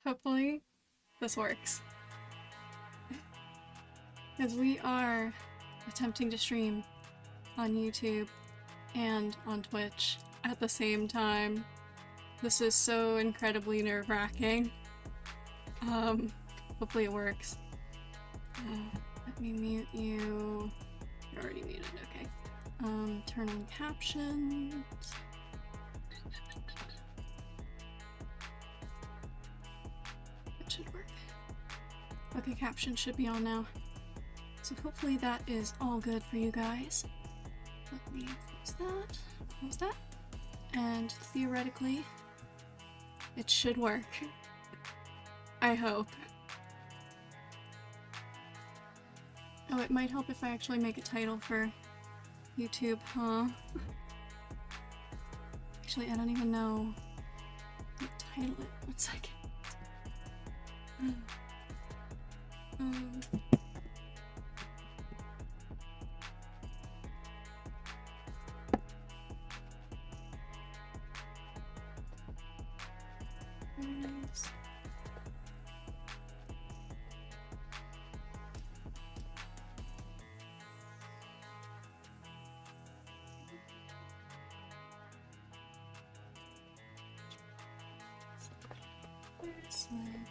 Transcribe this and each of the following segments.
Hopefully this works. Because we are attempting to stream on YouTube and on Twitch at the same time. This is so incredibly nerve-wracking. Hopefully it works. Let me mute you. You're already muted, okay. Turn on captions. That should work. Okay, captions should be on now. So hopefully that is all good for you guys. Let me close that, and theoretically, it should work. I hope. Oh, it might help if I actually make a title for YouTube, huh? Actually, I don't even know what title it. 1 second.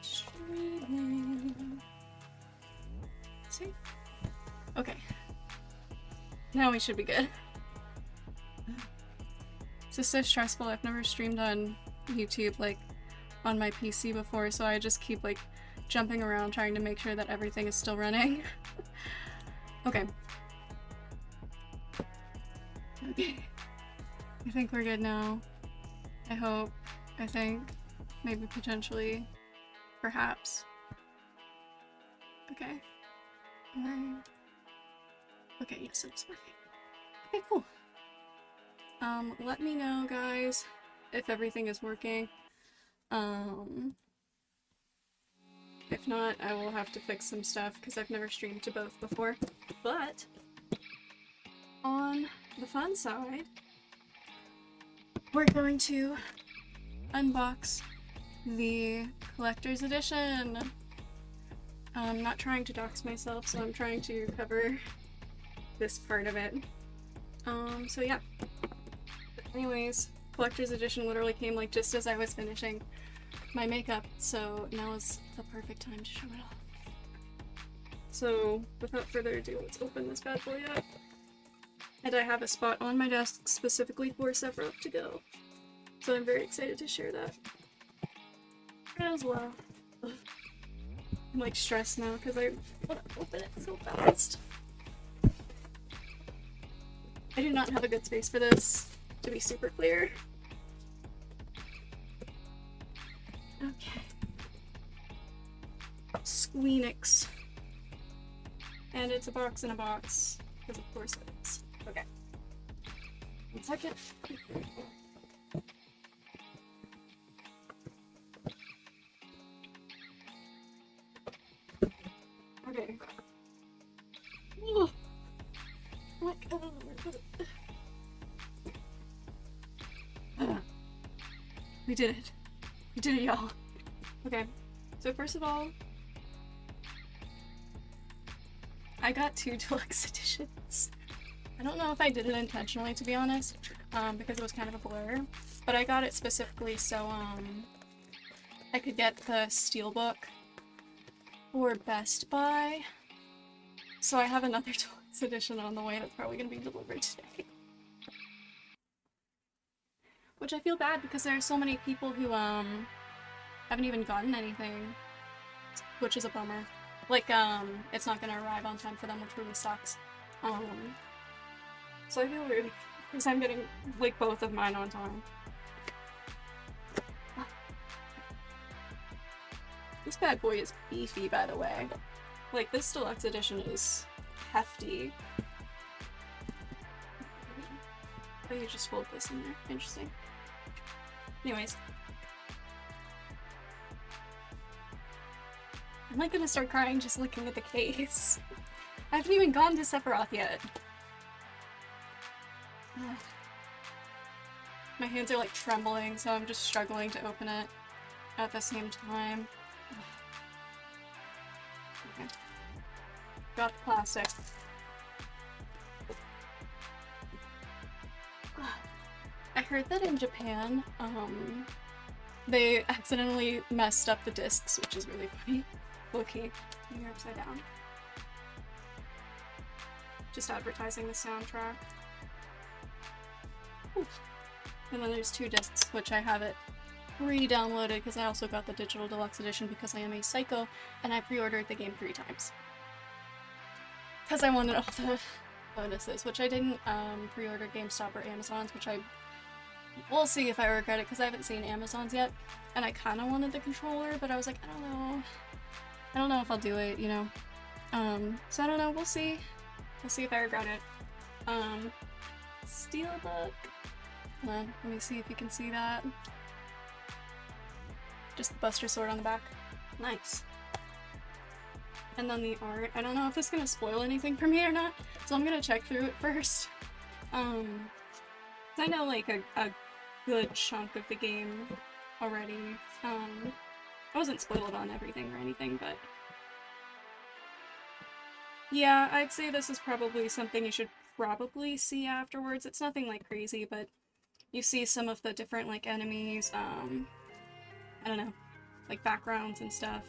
Streaming. See? Okay. Now we should be good. This is so stressful. I've never streamed on YouTube, like, on my PC before, so I just keep, like, jumping around trying to make sure that everything is still running. Okay. Okay. I think we're good now. I hope. I think. Maybe potentially. Perhaps. Okay. Okay, yes, it's working. Okay, cool. Let me know, guys, if everything is working. If not, I will have to fix some stuff because I've never streamed to both before. But on the fun side, we're going to unbox the collector's edition. I'm not trying to dox myself, so I'm trying to cover this part of it. So yeah. Anyways, collector's edition literally came like just as I was finishing my makeup, so now is the perfect time to show it off. So without further ado, let's open this bad boy up. And I have a spot on my desk specifically for Sephiroth to go. So I'm very excited to share that as well. Ugh. I'm like stressed now because I want to open it so fast. I do not have a good space for this, to be super clear. Okay. Squeenix. And it's a box in a box, because of course it is. Okay. 1 second. Okay. Oh my god. We did it. We did it, y'all. Okay. So first of all, I got 2 deluxe editions. I don't know if I did it intentionally, to be honest, because it was kind of a blur, but I got it specifically so I could get the steelbook for Best Buy. So I have another deluxe edition on the way that's probably going to be delivered today. Which I feel bad because there are so many people who haven't even gotten anything, which is a bummer. Like, it's not gonna arrive on time for them, which really sucks. So I feel weird because I'm getting, like, both of mine on time. This bad boy is beefy, by the way. Like, this deluxe edition is hefty. Oh, you just fold this in there. Interesting. Anyways. I'm like gonna start crying just looking at the case. I haven't even gone to Sephiroth yet. My hands are like trembling, so I'm just struggling to open it. at the same time. Okay. Got the plastic. I heard that in Japan, they accidentally messed up the discs, which is really funny. Okay, you're upside down. Just advertising the soundtrack. Ooh. And then there's 2 discs, which I have it re-downloaded because I also got the digital deluxe edition because I am a psycho and I pre-ordered the game 3 times. Because I wanted all the bonuses, which I didn't pre-order GameStop or Amazon's, which we'll see if I regret it because I haven't seen Amazon's yet. And I kind of wanted the controller, but I was like, I don't know. I don't know if I'll do it, you know. So I don't know, we'll see. We'll see if I regret it. Steelbook. Hold on, let me see if you can see that. Just the Buster Sword on the back. Nice. And then the art. I don't know if this is gonna spoil anything for me or not, so I'm gonna check through it first. I know like a good chunk of the game already. I wasn't spoiled on everything or anything, but yeah, I'd say this is probably something you should probably see afterwards. It's nothing like crazy, but you see some of the different like enemies, I don't know, like backgrounds and stuff.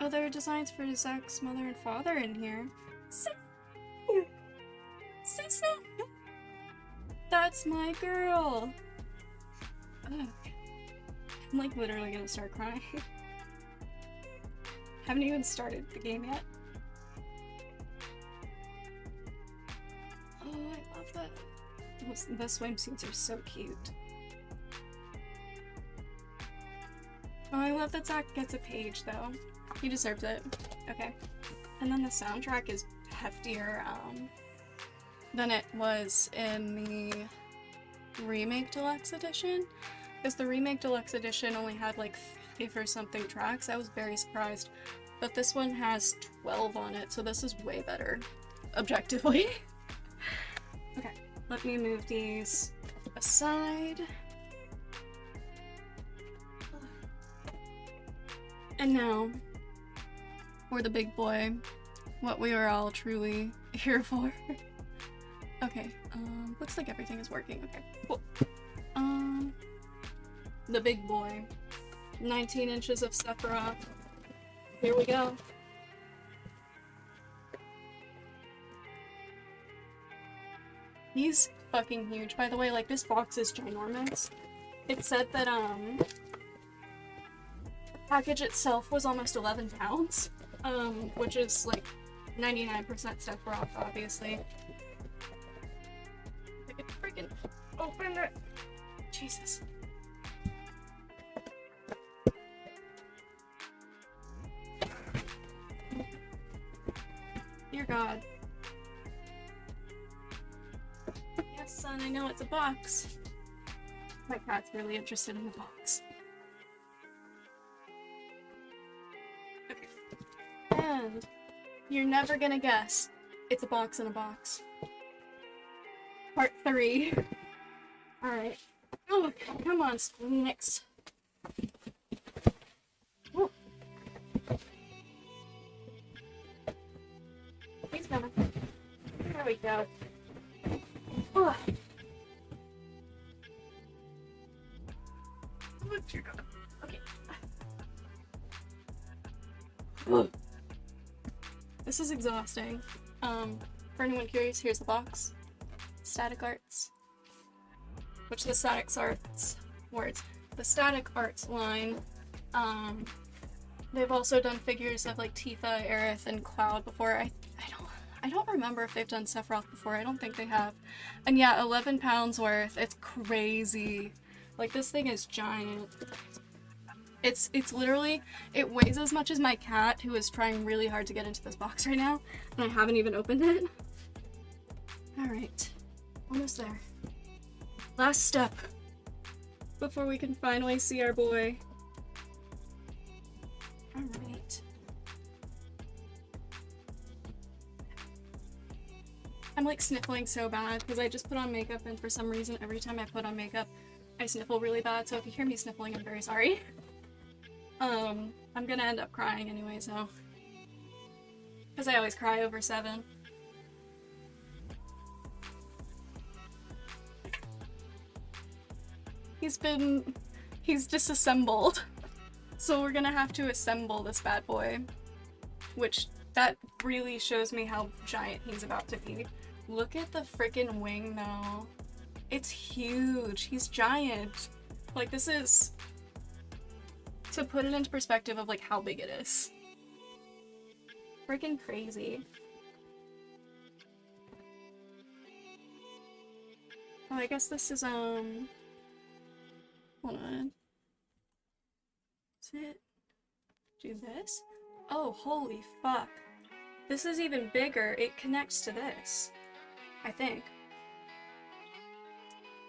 Oh, there are designs for Zack's mother and father in here. Sister! That's my girl! Ugh. I'm like literally gonna start crying. Haven't even started the game yet. Oh, I love that. The swimsuits are so cute. Oh, I love that Zack gets a page though. He deserves it. Okay. And then the soundtrack is heftier than it was in the Remake Deluxe Edition. Because the Remake Deluxe Edition only had like 5 or something tracks. I was very surprised. But this one has 12 on it, so this is way better. Objectively. Okay, let me move these aside. And now, for the big boy, what we are all truly here for. Okay, looks like everything is working. Okay, cool. The big boy. 19 inches of Sephiroth. Here we go. He's fucking huge. By the way, like, this box is ginormous. It said that, the package itself was almost 11 pounds, which is, like, 99% Sephiroth, obviously. I could freaking open it! Jesus. Dear God. Yes, son, I know it's a box. My cat's really interested in the box. Okay. And you're never gonna guess. It's a box in a box. Part 3. Alright. Oh, come on, Squeenix. Woo. He's coming. There we go. Oh. Okay. This is exhausting. For anyone curious, here's the box. Static Arts. Which the Static Arts the Static Arts line, they've also done figures of like Tifa, Aerith, and Cloud before. I don't remember if they've done Sephiroth before. I don't think they have. And yeah, 11 pounds worth. It's crazy. Like, this thing is giant. It's literally, it weighs as much as my cat, who is trying really hard to get into this box right now, and I haven't even opened it. Alright. Almost there. Last step. Before we can finally see our boy. Alright. I'm like sniffling so bad because I just put on makeup, and for some reason every time I put on makeup I sniffle really bad, so if you hear me sniffling, I'm very sorry. I'm gonna end up crying anyway, so. Because I always cry over 7. He's disassembled. So we're gonna have to assemble this bad boy. Which, that really shows me how giant he's about to be. Look at the freaking wing though. It's huge. He's giant. Like, this is... To put it into perspective of like how big it is. Freaking crazy. Oh, I guess this is, hold on. Is it? Do this? Oh, holy fuck. This is even bigger. It connects to this. I think.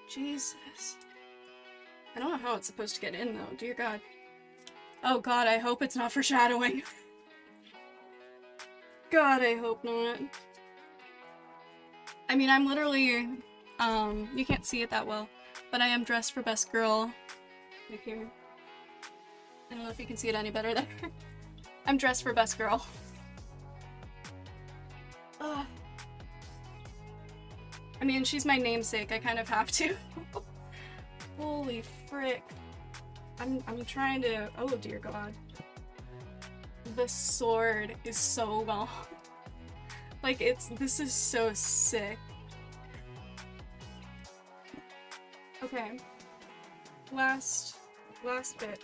Jesus. I don't know how it's supposed to get in though, dear god. Oh god, I hope it's not foreshadowing. God, I hope not. I mean, I'm literally, you can't see it that well, but I am dressed for best girl. Like here. I don't know if you can see it any better there. I'm dressed for best girl. Ugh. I mean, she's my namesake, I kind of have to. Holy frick. I'm trying to, oh dear god. The sword is so long. Like, this is so sick. Okay. Last bit.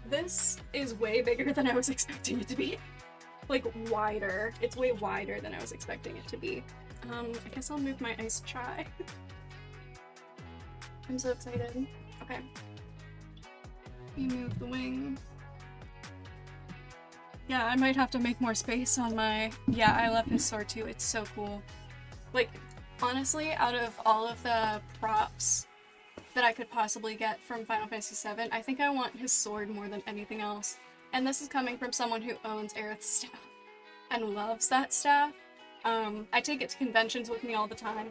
This is way bigger than I was expecting it to be. Like, wider. It's way wider than I was expecting it to be. I guess I'll move my ice chai. I'm so excited. Okay. We move the wing. Yeah, I might have to make more space on my... Yeah, I love his sword too. It's so cool. Like, honestly, out of all of the props that I could possibly get from Final Fantasy VII, I think I want his sword more than anything else. And this is coming from someone who owns Aerith's staff and loves that staff. I take it to conventions with me all the time.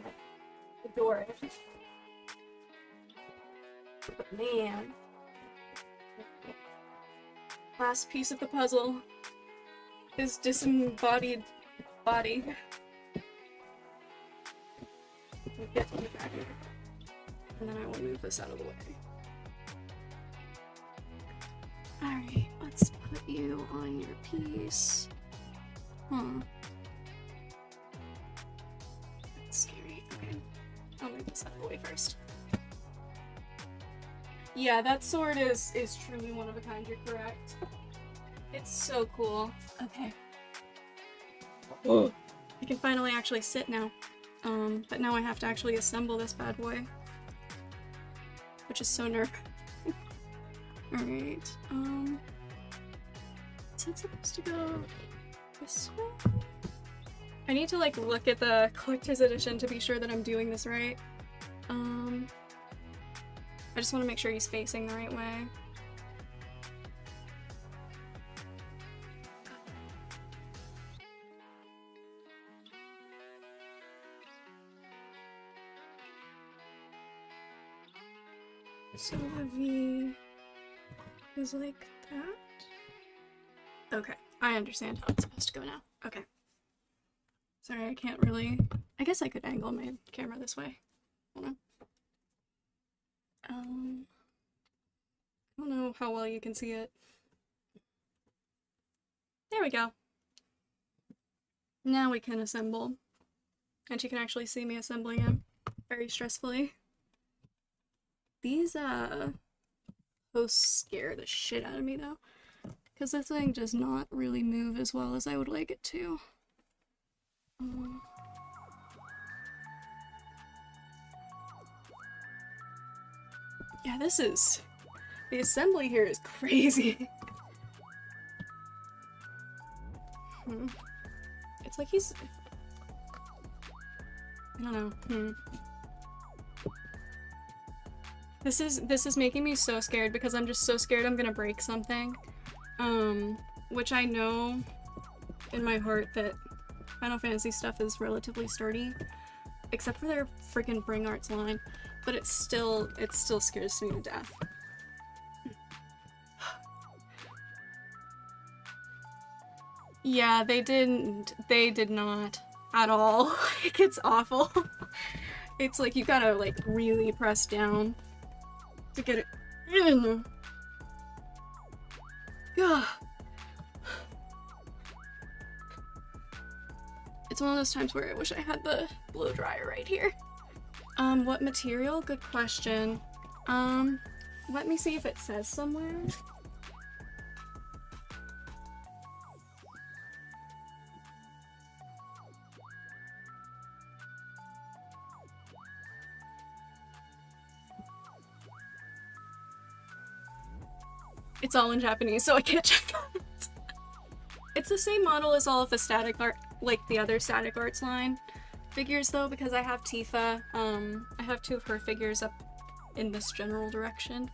Adore it. But man... Last piece of the puzzle. His disembodied body. We'll get to the back here. And then I will move this out of the way. Alright, let's put you on your piece. Huh. That's scary. Okay. I'll move this out of the way first. Yeah, that sword is truly one of a kind, you're correct. It's so cool. Okay. I can finally actually sit now. But now I have to actually assemble this bad boy. Which is so nerve. Alright, is it supposed to go this way? I need to like look at the collector's edition to be sure that I'm doing this right. I just want to make sure he's facing the right way. So the V is like that? Okay, I understand how it's supposed to go now. Okay. Sorry, I can't really... I guess I could angle my camera this way. Hold on. I don't know how well you can see it. There we go. Now we can assemble. And you can actually see me assembling him very stressfully. These, posts scare the shit out of me though. Because this thing does not really move as well as I would like it to. Yeah, this is... The assembly here is crazy. It's like he's... I don't know. This is making me so scared because I'm just so scared I'm gonna break something. Which I know in my heart that Final Fantasy stuff is relatively sturdy. except for their freaking Bring Arts line, but it still scares me to death. Yeah, they did not at all. Like, it's awful. It's like you gotta like really press down to get it in. Ugh. It's one of those times where I wish I had the blow dryer right here. What material? Good question. Let me see if it says somewhere. It's all in Japanese, so I can't check it. It's the same model as all of the static art, like the other static arts line figures though, because I have Tifa. I have 2 of her figures up in this general direction.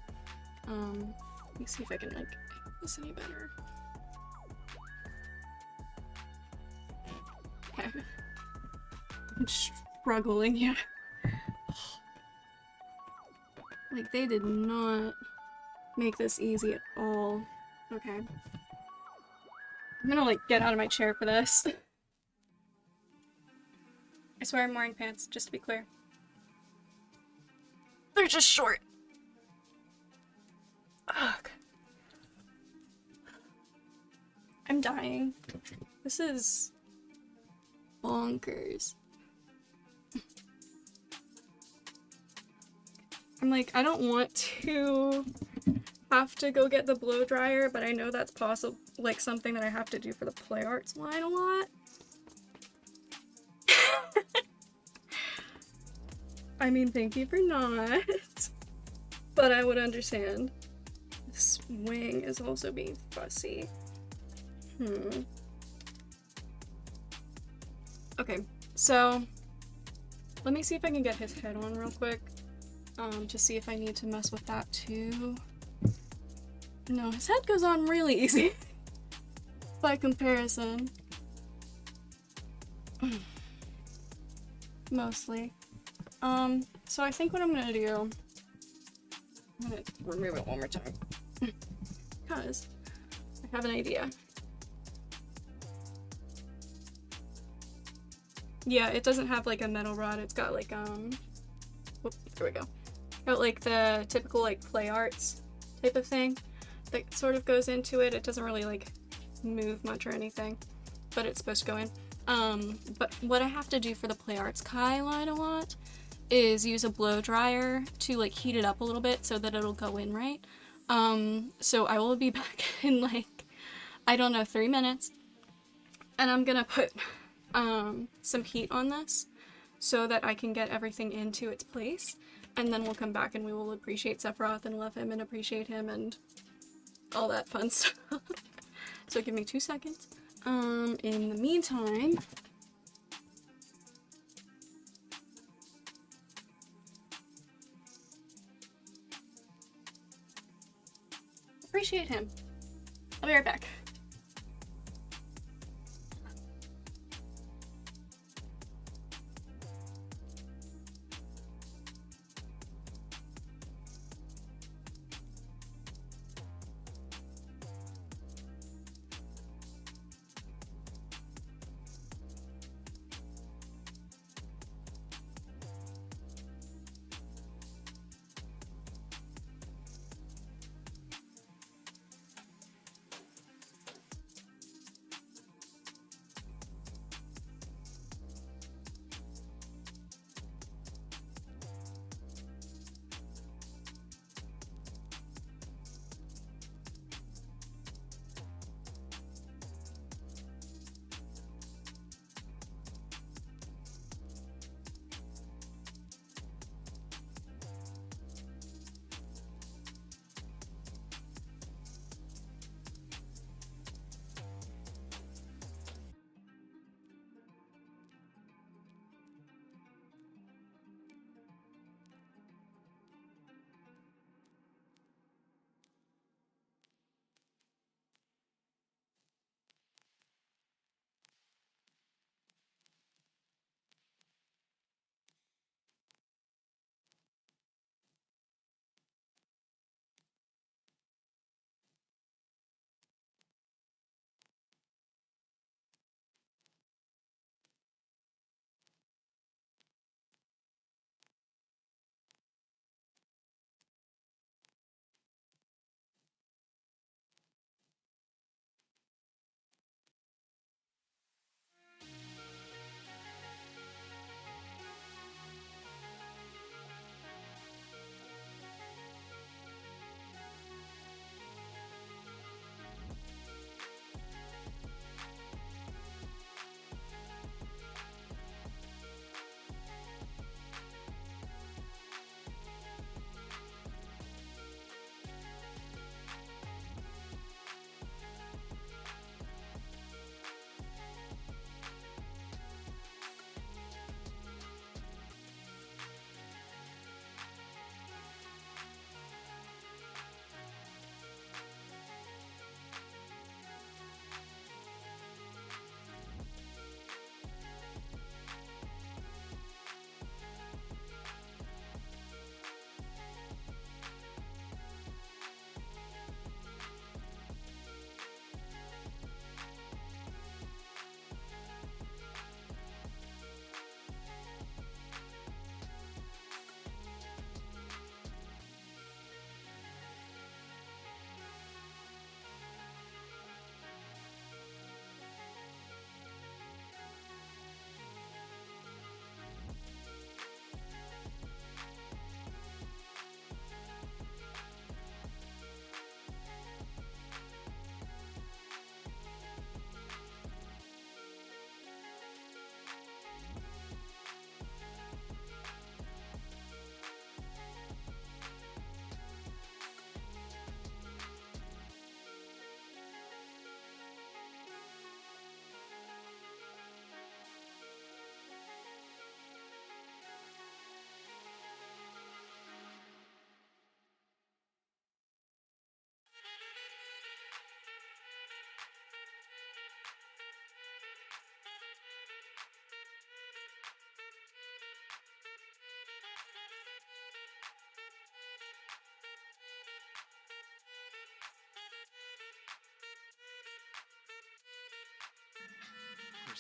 Let me see if I can like make this any better. Okay. I'm struggling here. Like, they did not make this easy at all. Okay. I'm gonna like get out of my chair for this. I swear I'm wearing pants, just to be clear. They're just short. Ugh. I'm dying. This is bonkers. I'm like, I don't want to have to go get the blow dryer, but I know that's possible, like something that I have to do for the play arts line a lot. I mean, thank you for not, but I would understand. This wing is also being fussy. Okay, so let me see if I can get his head on real quick, to see if I need to mess with that too. No, his head goes on really easy by comparison. Mostly. So I think what I'm gonna do, I'm gonna remove it one more time because I have an idea. Yeah, it doesn't have like a metal rod, it's got like whoop, there we go. Got like the typical like play arts type of thing that sort of goes into it. It doesn't really like move much or anything, but it's supposed to go in. But what I have to do for the play arts Kai line a lot is use a blow dryer to like heat it up a little bit so that it'll go in right. So I will be back in like, I don't know, 3 minutes, and I'm gonna put some heat on this so that I can get everything into its place, and then we'll come back and we will appreciate Sephiroth and love him and appreciate him and all that fun stuff. So give me 2 seconds. In the meantime, appreciate him. I'll be right back.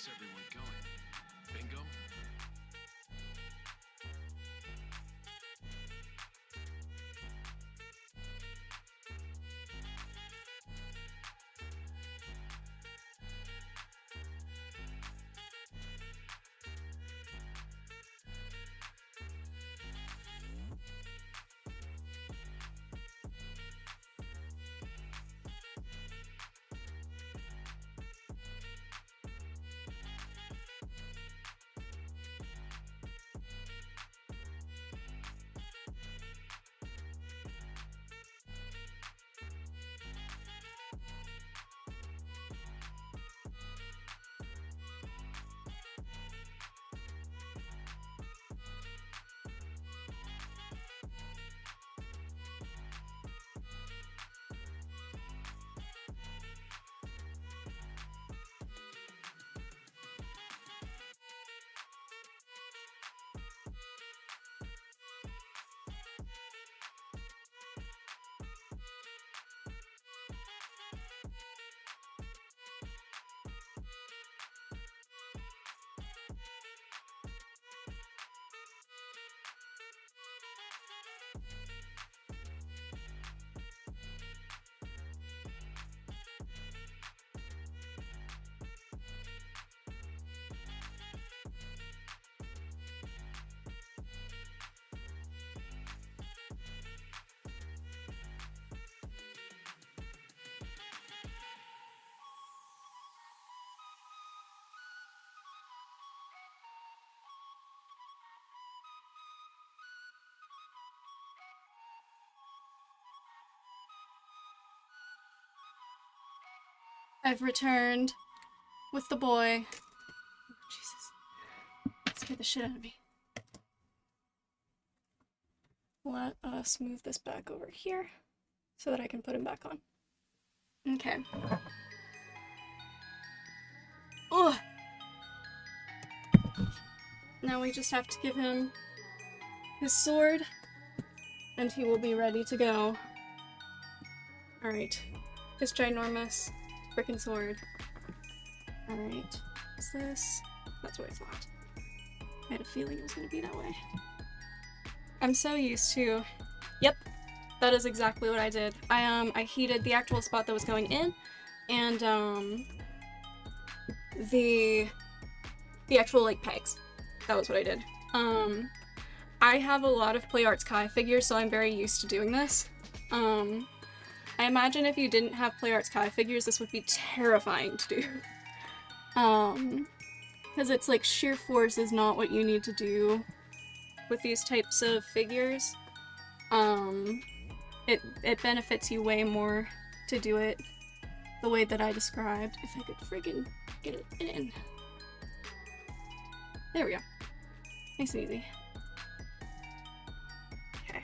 How's everyone going? Bingo? I've returned with the boy. Oh, Jesus. That scared the shit out of me. Let us move this back over here so that I can put him back on. Okay. Ugh. Now we just have to give him his sword, and he will be ready to go. Alright. His ginormous frickin' sword. Alright. Is this? That's what I thought. I had a feeling it was gonna be that way. I'm so used to... Yep. That is exactly what I did. I heated the actual spot that was going in, and, the actual, like, pegs. That was what I did. I have a lot of Play Arts Kai figures, so I'm very used to doing this. I imagine if you didn't have Play Arts Kai figures, this would be terrifying to do. Because it's like sheer force is not what you need to do with these types of figures. It benefits you way more to do it the way that I described. If I could friggin' get it in. There we go. Nice and easy. Okay.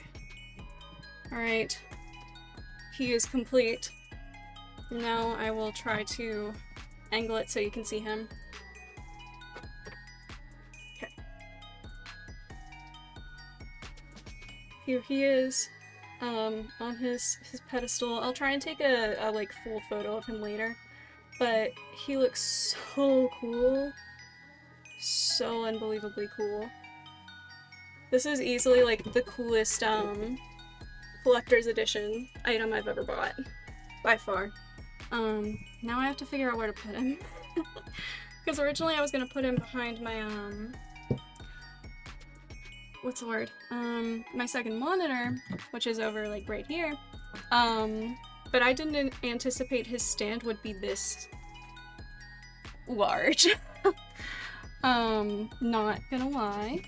Alright. He is complete. Now I will try to angle it so you can see him. Okay. Here he is, on his pedestal. I'll try and take a like full photo of him later, but he looks so cool. So unbelievably cool. This is easily like the coolest collector's edition item I've ever bought, by far. Now I have to figure out where to put him. Because originally I was gonna put him behind my what's the word? My second monitor, which is over like right here. But I didn't anticipate his stand would be this large. Not gonna lie.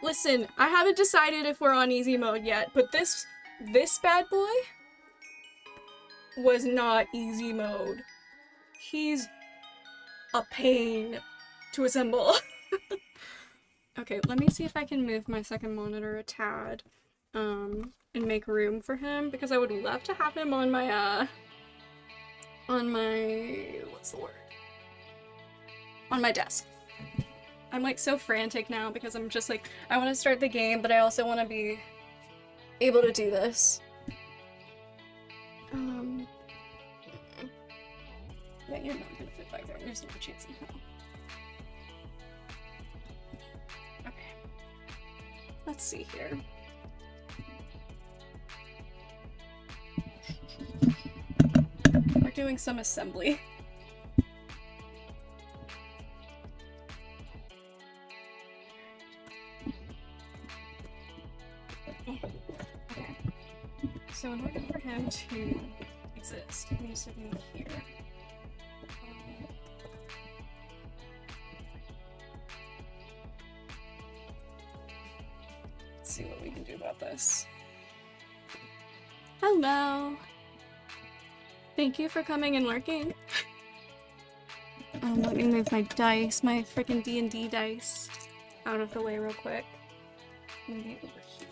Listen, I haven't decided if we're on easy mode yet, but this bad boy was not easy mode. He's a pain to assemble. Okay, let me see if I can move my second monitor a tad, and make room for him, because I would love to have him on my, what's the word? On my desk. I'm like so frantic now because I'm just like, I want to start the game, but I also want to be able to do this. Yeah, you're not gonna fit it back there. There's no chance in hell. Okay. Let's see here. We're doing some assembly. Okay. So in order for him to exist, he needs to be here. Let's see what we can do about this. Hello! Thank you for coming and lurking. Let me move my dice, my freaking D&D dice, out of the way real quick. Maybe over here.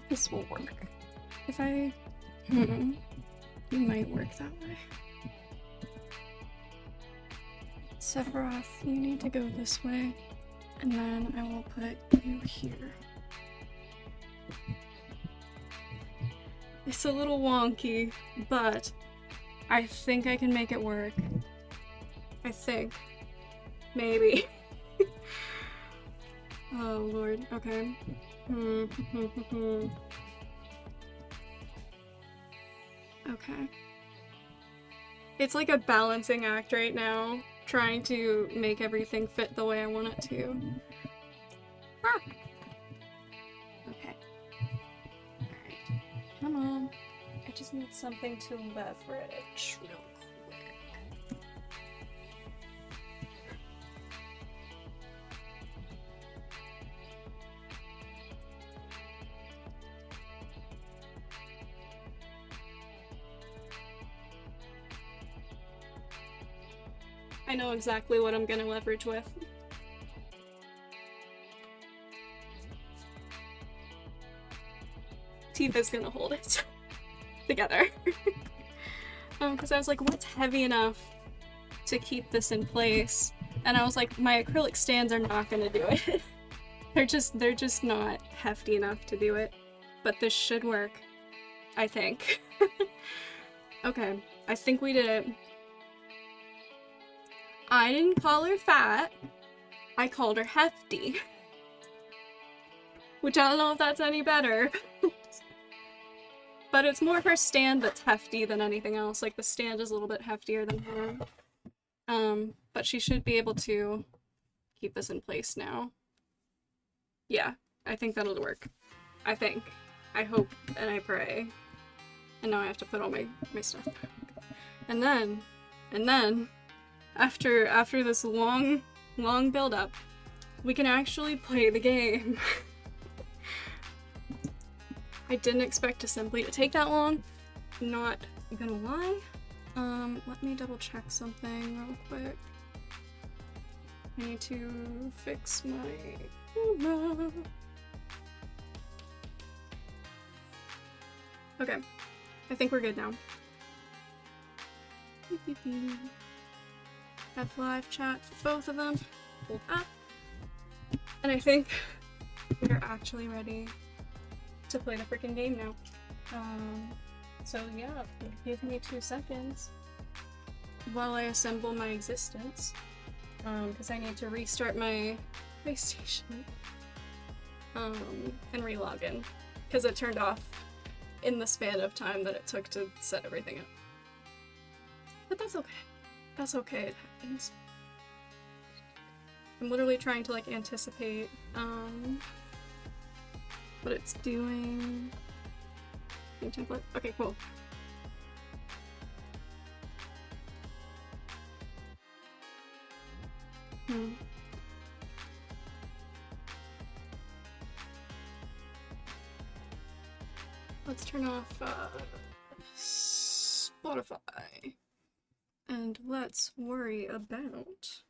This will work. If I... it might work that way. Sephiroth, you need to go this way, and then I will put you here. It's a little wonky, but I think I can make it work. I think. Maybe. Oh lord, okay. Okay. It's like a balancing act right now, trying to make everything fit the way I want it to. Ah! Okay. Alright. Come on. I just need something to leverage real quick. I know exactly what I'm gonna leverage with. Tifa's gonna hold it together. Because I was like, what's heavy enough to keep this in place? And I was like, my acrylic stands are not gonna do it. they're just not hefty enough to do it. But this should work, I think. Okay, I think we did it. I didn't call her fat, I called her hefty. Which I don't know if that's any better. But it's more her stand that's hefty than anything else. Like, the stand is a little bit heftier than her. But she should be able to keep this in place now. Yeah, I think that'll work. I think. I hope and I pray. And now I have to put all my stuff back. And then, after this long build-up, we can actually play the game. I didn't expect assembly to take that long. Not gonna lie. Let me double check something real quick. I need to fix my camera. Okay, I think we're good now. Have live chat for both of them. Hold up. And I think we're actually ready to play the freaking game now. So yeah, give me 2 seconds while I assemble my existence. Because I need to restart my PlayStation. And re-log in. Because it turned off in the span of time that it took to set everything up. But that's okay. That's okay, it happens. I'm literally trying to, like, anticipate, what it's doing. New template. Okay, cool. Let's turn off Spotify. And let's worry about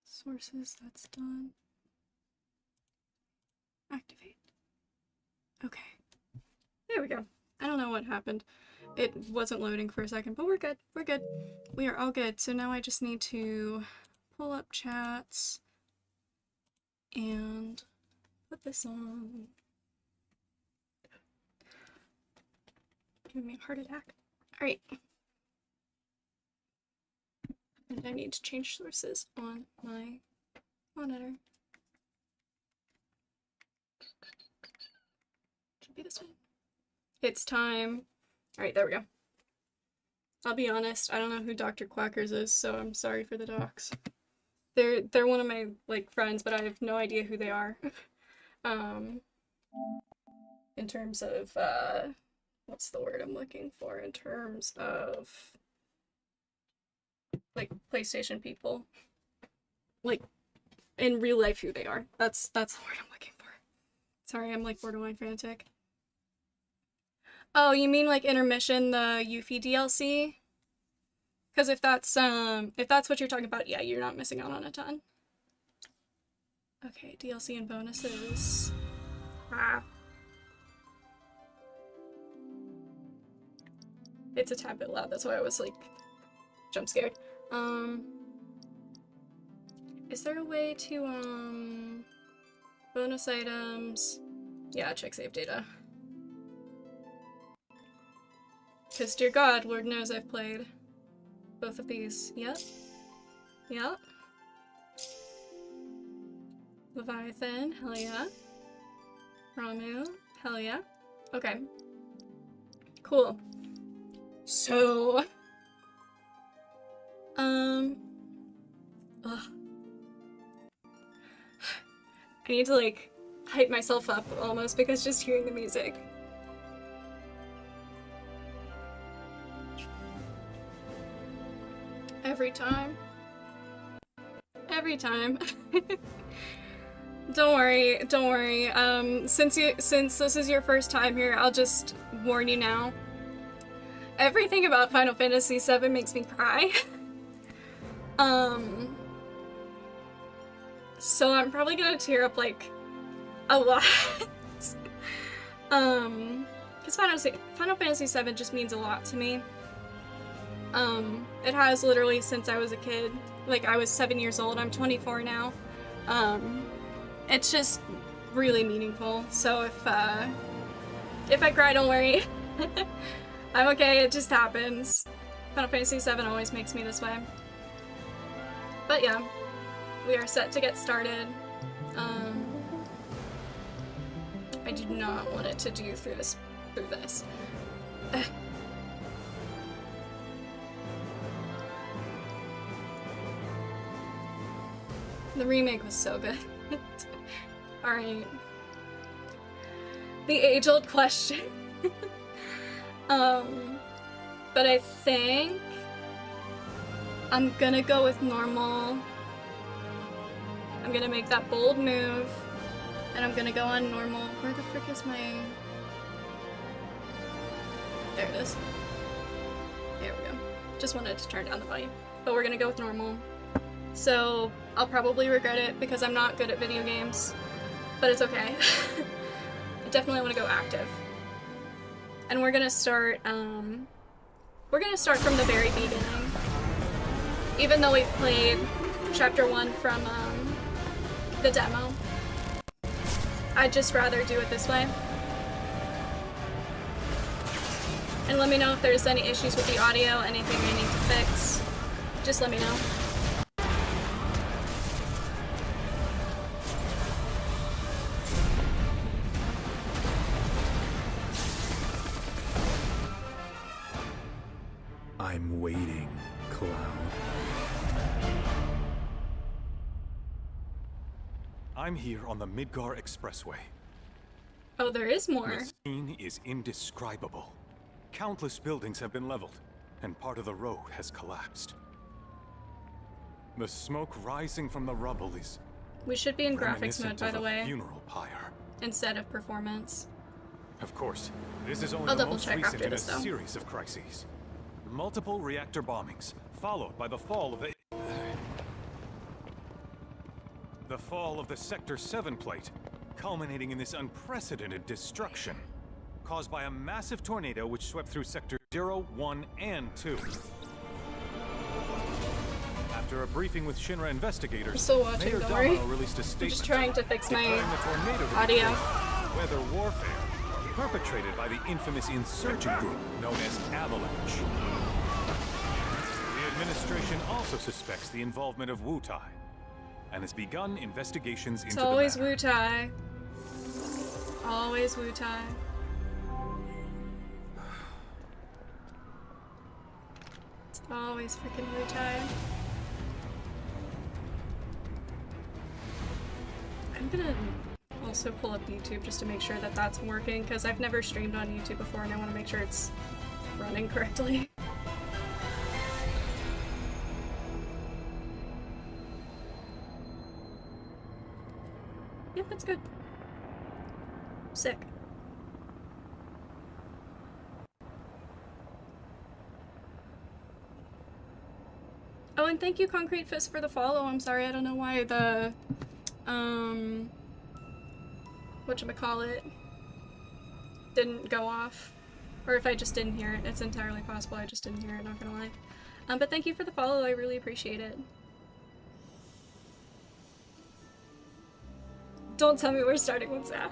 sources. That's done. Activate. Okay. There we go. I don't know what happened. It wasn't loading for a second, but we're good. We're good. We are all good. So now I just need to pull up chats and put this on. Giving me a heart attack. All right. And I need to change sources on my monitor. Should be this one. It's time. All right, there we go. I'll be honest, I don't know who Dr. Quackers is, so I'm sorry for the docs. They're one of my like friends, but I have no idea who they are. In terms of what's the word I'm looking for? In terms of like PlayStation people. Like in real life who they are. That's the word I'm looking for. Sorry, I'm like borderline frantic. Oh, you mean like Intermission, the Yuffie DLC? Because if that's what you're talking about, yeah, you're not missing out on a ton. Okay, DLC and bonuses. Ah. It's a tad bit loud, that's why I was like jump scared. Is there a way to bonus items? Yeah, check save data. Because, dear God, Lord knows I've played both of these. Yep. Yep. Leviathan, hell yeah. Ramu, hell yeah. Okay. Cool. So... ugh. I need to, like, hype myself up, almost, because just hearing the music. Every time. Every time. Don't worry, don't worry. Since this is your first time here, I'll just warn you now. Everything about Final Fantasy VII makes me cry. So I'm probably gonna tear up like a lot. Because Final Fantasy VII just means a lot to me. It has literally since I was a kid. Like, I was 7 years old, I'm 24 now. It's just really meaningful, so if I cry, don't worry. I'm okay, it just happens. Final Fantasy VII always makes me this way. But yeah, we are set to get started. I do not want it to do through this. The remake was so good. Alright. The age-old question. But I think I'm gonna go with normal. I'm gonna make that bold move, and I'm gonna go on normal. Where the frick is my... There it is. There we go. Just wanted to turn down the volume. But we're gonna go with normal. So I'll probably regret it because I'm not good at video games, but it's okay. I definitely want to go active. And we're gonna start from the very beginning. Even though we've played chapter 1 from the demo, I'd just rather do it this way. And let me know if there's any issues with the audio, anything I need to fix. Just let me know. I'm waiting, Cloud. I'm here on the Midgar Expressway. Oh, there is more. The scene is indescribable. Countless buildings have been leveled, and part of the road has collapsed. The smoke rising from the rubble is... We should be in graphics mode, by the way, funeral pyre. instead of performance. Of course, this is only I'll the double most check recent after in a this, though. series of crises. Multiple reactor bombings, followed by the fall of the Sector 7 plate, culminating in this unprecedented destruction. caused by a massive tornado which swept through Sector 0, 1, and 2. After a briefing with Shinra investigators, I'm still watching, Mayor don't worry. Domino released a I'm statement just trying to fix my declaring the tornado to be audio. weather warfare perpetrated by the infamous insurgent group known as Avalanche. The administration also suspects the involvement of Wu-Tai and has begun investigations into It's always the matter. Wu-Tai. Always Wu-Tai. It's always freaking Wu-Tai. I'm gonna also pull up YouTube just to make sure that that's working, because I've never streamed on YouTube before and I want to make sure it's running correctly. Yep, that's good. Sick. Oh, and thank you, Concrete Fist, for the follow. I'm sorry, I don't know why the, whatchamacallit didn't go off. Or if I just didn't hear it. It's entirely possible I just didn't hear it, not gonna lie. But thank you for the follow, I really appreciate it. Don't tell me we're starting with Zach.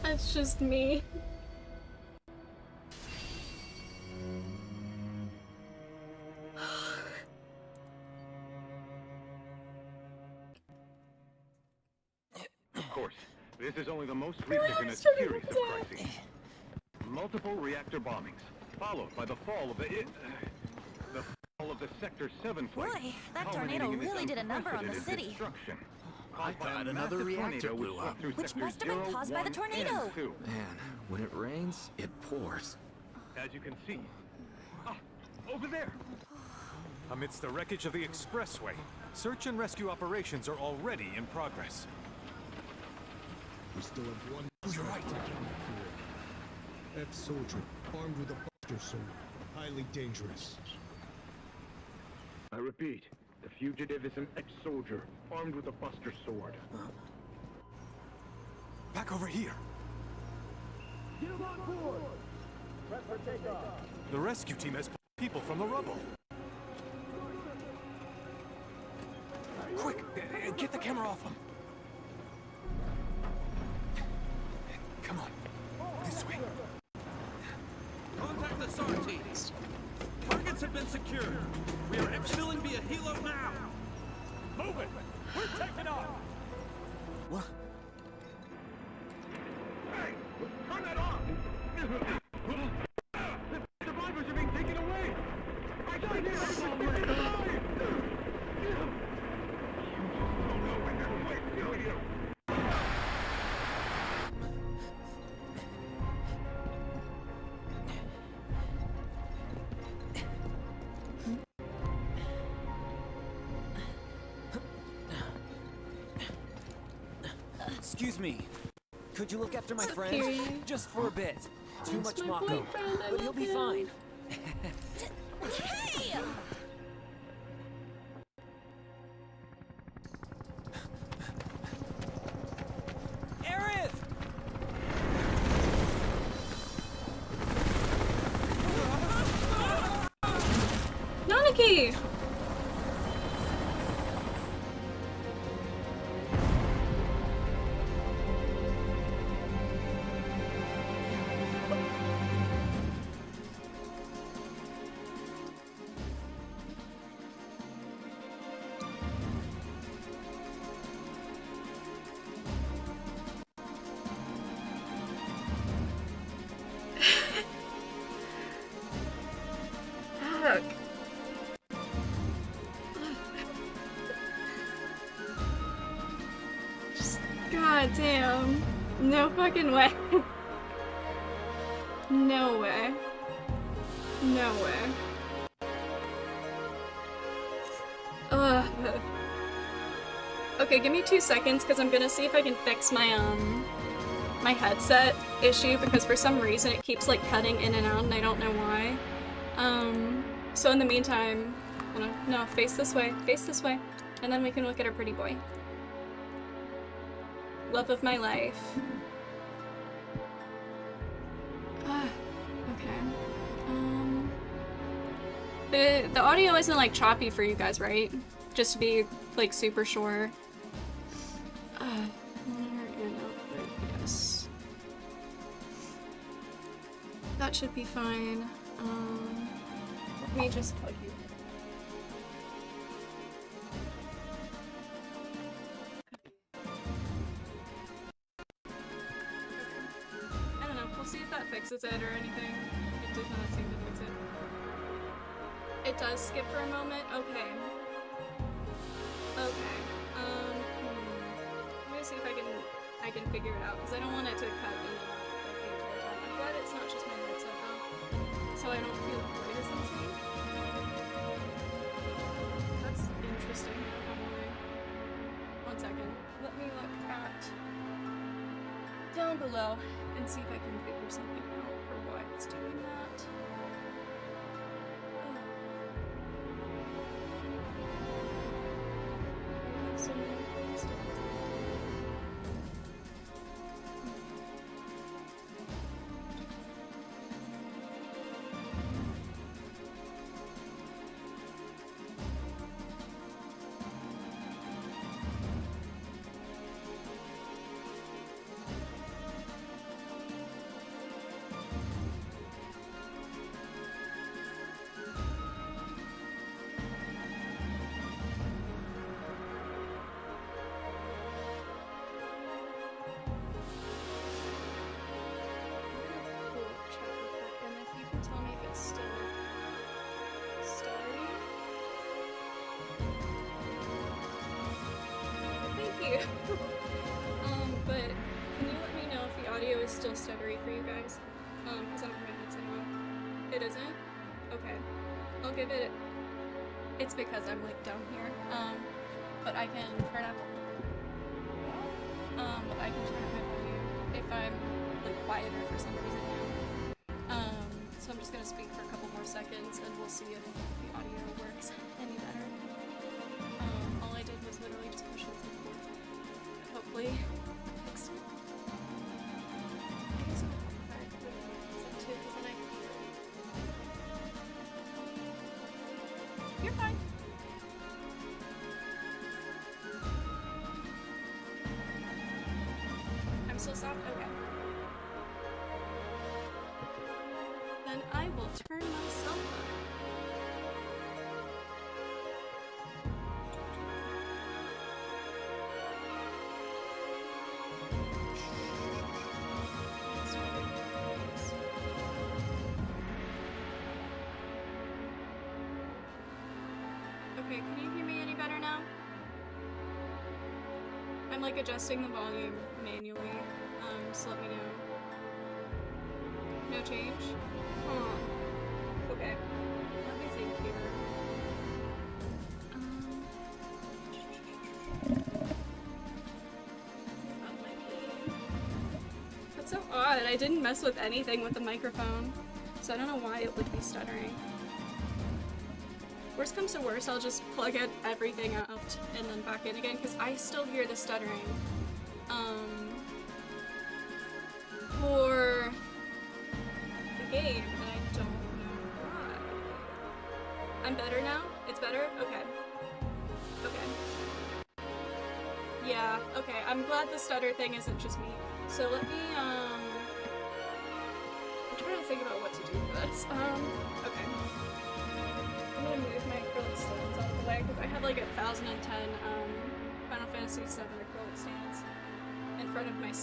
That's just me. Of course, this is only the most recent in a starting series with of crises. Multiple reactor bombings, followed by the fall of the Sector 7 flight. Boy, that tornado really did a number on the city. I thought another reactor blew up. Which must have been caused by the tornado. Man, when it rains, it pours. As you can see. Ah, over there! Amidst the wreckage of the expressway, search and rescue operations are already in progress. We still have one. You're right. Ex-soldier, armed with a buster sword. Highly dangerous. I repeat, the fugitive is an ex-soldier, armed with a buster sword. Back over here. Get him on board! Prep for takeoff. The rescue team has pulled people from the rubble. Quick, get the camera off them. Come on, this way. Contact the SAR teams. Targets have been secured. We are exfilling via helo now. Move it. We're taking off. What? Hey! Turn that off! The survivors are being taken away! I can't hear it! Excuse me. Could you look after my It's friend? okay. Just for a bit. Too much my Mako. boyfriend, I But he'll love be him. fine. Hey! Aerith! Nanaki! Fuck. Just, god damn. No fucking way. No way. No way. Ugh. Okay, give me 2 seconds because I'm gonna see if I can fix my my headset issue because for some reason it keeps like cutting in and out and I don't know why. So in the meantime, no, face this way, and then we can look at our pretty boy. Love of my life. Okay. The audio isn't like choppy for you guys, right? Just to be like super sure. Yes. That should be fine. Let me just plug you in. I don't know, we'll see if that fixes it or anything. It did not seem to fix it. It does skip for a moment? Okay. Okay. Let me see if I can figure it out, because I don't want it to cut in and out like the entire time. I'm glad it's not just my headset though, so I don't feel quite as insane. That's interesting. One second. Let me look at down below and see if I can figure something out for why it's doing that. I have so many things to do. Tell me if it's still starting. Thank you. But can you let me know if the audio is still stuttery for you guys? Because I don't have my headset on. It isn't? Okay. I'll give it. It's because I'm like down here. But I can turn up. But I can turn up my volume if I'm like quieter for some reason now. So I'm just gonna speak for a couple more seconds and we'll see if the audio works any better. All I did was literally just push it to the board. But hopefully it fixed it. I guess I'll amplify it a little more too, because then I can hear it. You're fine. I'm so soft? Okay. Then I will turn myself on. Okay, can you hear me any better now? I'm like adjusting the volume manually, so let me know. No change? Huh. Okay. Let me think here. That might be... That's so odd. I didn't mess with anything with the microphone, so I don't know why it would be stuttering. Worst comes to worst, I'll just plug everything out and then back in again, because I still hear the stuttering. For the game, and I don't know why. I'm better now? It's better? Okay. Okay. Yeah, okay. I'm glad the stutter thing isn't just me. So let me, I'm trying to think about what to do for this. Okay. I'm gonna move my acrylic stands out of the way, because I have like 1010, Final Fantasy VII acrylic stands in front of my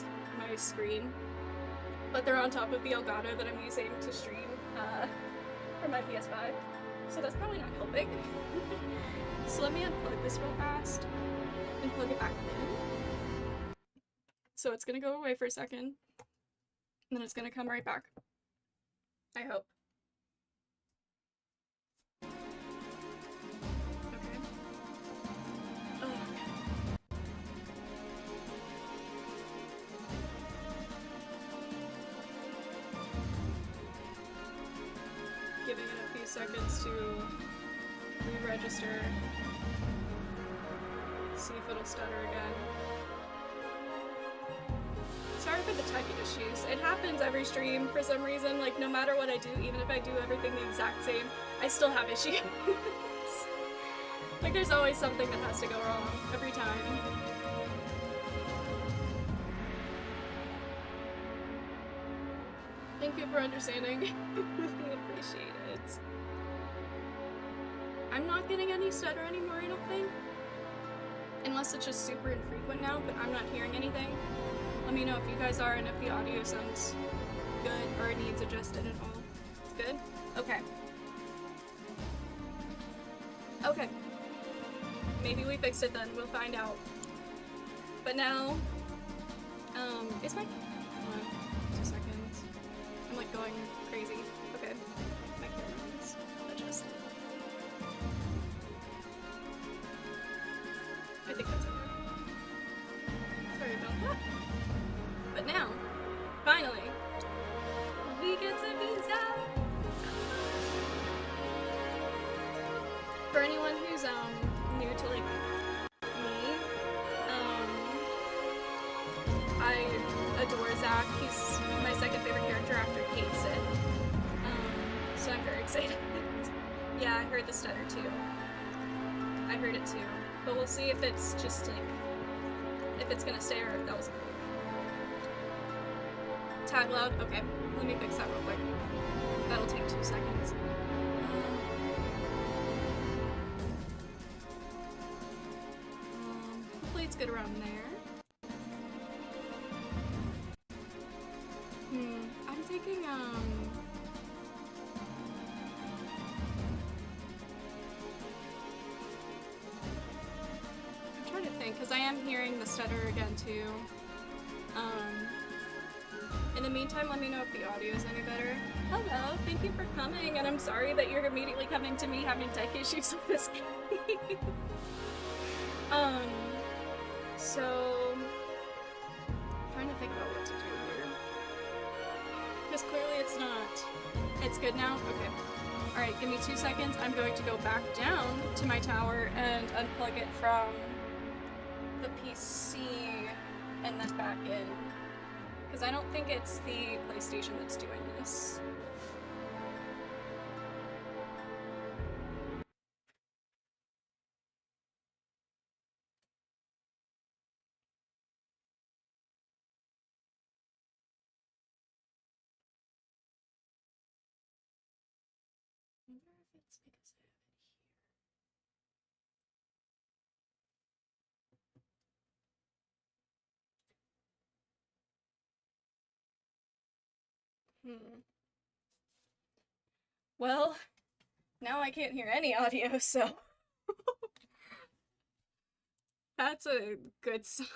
screen. But they're on top of the Elgato that I'm using to stream for my PS5. So that's probably not helping. So let me unplug this real fast and plug it back in. So it's gonna go away for a second. And then it's gonna come right back. I hope. Okay. Oh. seconds to re-register. See if it'll stutter again. Sorry for the tech issues. It happens every stream for some reason. Like, no matter what I do, even if I do everything the exact same, I still have issues. Like, there's always something that has to go wrong every time. Thank you for understanding. Really appreciate it. I'm not getting any stutter anymore, I don't think. Unless it's just super infrequent now, but I'm not hearing anything. Let me know if you guys are and if the audio sounds good or it needs adjusted at all. It's good? Okay. Okay. Maybe we fixed it then, we'll find out. But now, is my... Hold on, 2 seconds. I'm like going crazy. Okay. My camera's adjusted. I think that's okay. Sorry about that. But now, finally, we get to visa! For anyone who's new to like me, I adore Zach. He's my second favorite character after Kate Sid. So I'm very excited. Yeah, I heard the stutter too. I heard it too. But we'll see if it's just like, if it's gonna stay or if that was a fluke. Tag loud? Okay, let me fix that real quick. That'll take 2 seconds. Hopefully it's good around there. I'm thinking, I'm trying to think, because I am hearing the stutter again too. In the meantime, let me know if the audio is any better. Hello, thank you for coming, and I'm sorry that you're immediately coming to me having tech issues with this game. So... I'm trying to think about what to do here. Because clearly it's not. It's good now? Okay. Alright, give me 2 seconds. I'm going to go back down to my tower and unplug it from the PC and then back in. Because I don't think it's the PlayStation that's doing this. I wonder if it's because I have it here. Well, now I can't hear any audio, so that's a good sign.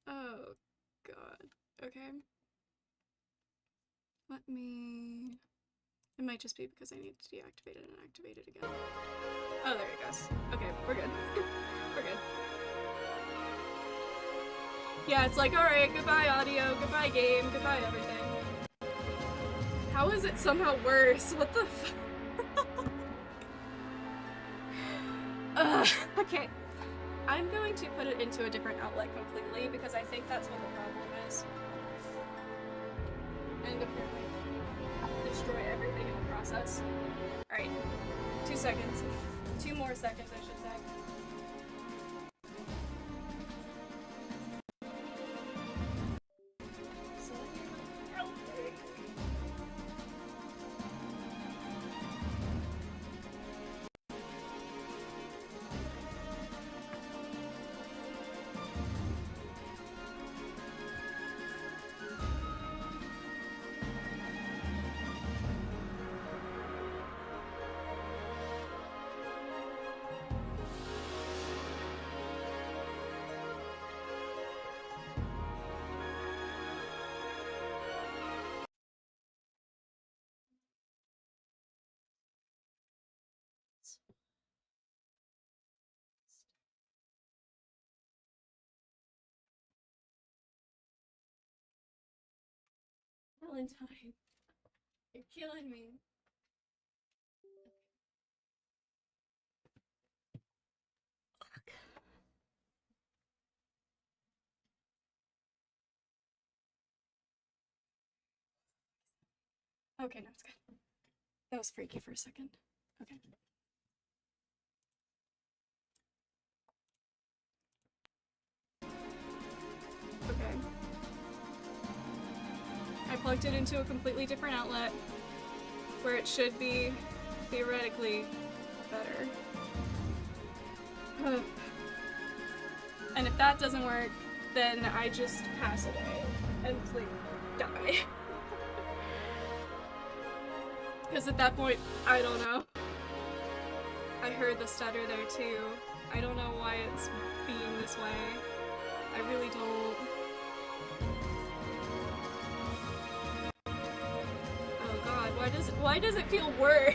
Oh god. Okay. Let me... It might just be because I need to deactivate it and activate it again. Oh, there it goes. Okay, we're good. We're good. Yeah, it's like, alright, goodbye audio, goodbye game, goodbye everything. How is it somehow worse? What the okay. I'm going to put it into a different outlet completely because I think that's what the problem is. And apparently destroy everything in the process. Alright. 2 seconds. 2 more seconds, I should say. Valentine, you're killing me. Okay, no, it's good. That was freaky for a second. Okay. Okay. I plugged it into a completely different outlet where it should be theoretically better. And if that doesn't work, then I just pass away and please die. Because at that point, I don't know. I heard the stutter there too. I don't know why it's being this way. I really don't. Oh god, why does it feel worse?